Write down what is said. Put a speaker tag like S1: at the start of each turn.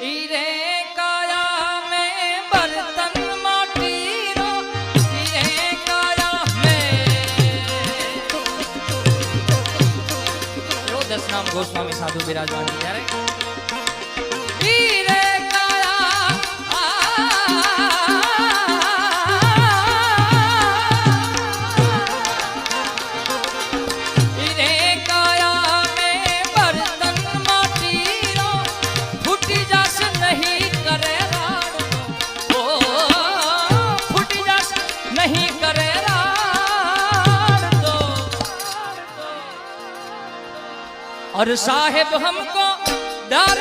S1: ईरे काया में बर्तन माटी रो, ईरे काया में। रो दस नाम गोस्वामी साधु विराजमान यारे ईरे काया ईरे काया में बर्तन माटी रो, फूटी जास नहीं करे राड़ दो, ओ फूटी जास नहीं करे राड़ दो। और साहेब हमको डर